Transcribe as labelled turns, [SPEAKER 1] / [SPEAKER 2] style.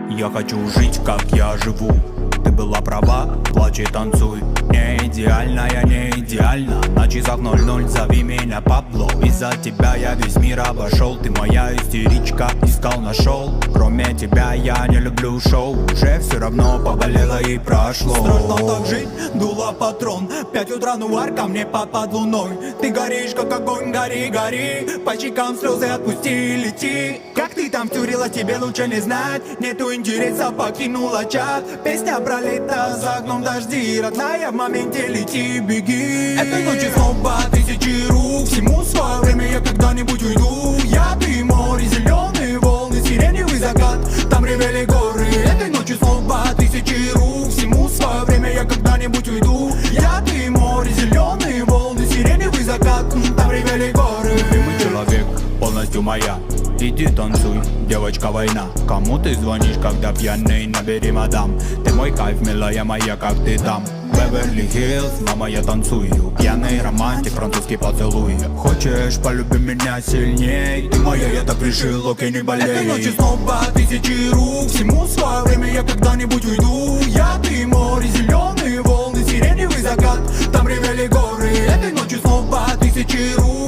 [SPEAKER 1] Я хочу жить, как я живу. Ты была права, плачь и танцуй. Не идеальная, не идеально. На часах 00, зови меня Пабло. Из-за тебя я весь мир обошел. Ты моя истеричка, искал, нашел. Кроме тебя я не люблю шоу. Уже все равно поболело и прошло. Страшно так жить, дула патрон. 5 утра, нуар ко мне под луной. Ты горишь, как огонь, гори, гори. По щекам слезы отпусти, лети. Как ты там втюрила, тебе лучше не знать. Нету интереса, покинула чат. Песня пролета за окном дожди. Родная, в моменте лети, беги. Этой ночью снова тысячи рук. Всему свое время, я когда-нибудь уйду. Я, ты, море, зеленые волны, сиреневый закат, там ревели горы. Этой ночью снова тысячи рук. Всему свое время, я когда-нибудь уйду. Я, ты, море, зеленые волны, сиреневый закат, там ревели горы. Любимый человек, полностью моя. Иди танцуй, девочка, война. Кому ты звонишь, когда пьяный? Набери мадам. Ты мой кайф, милая моя, как ты там? Беверли-Хиллз, мама, я танцую. Пьяный романтик, французский поцелуй. Хочешь, полюби меня сильней. Ты моя, я так решил, окей, не болей. Этой ночью снова тысячи рук. Всему свое время, я когда-нибудь уйду. Я, ты, море, зеленые волны, сиреневый закат, там ревели горы. Этой ночью снова тысячи рук.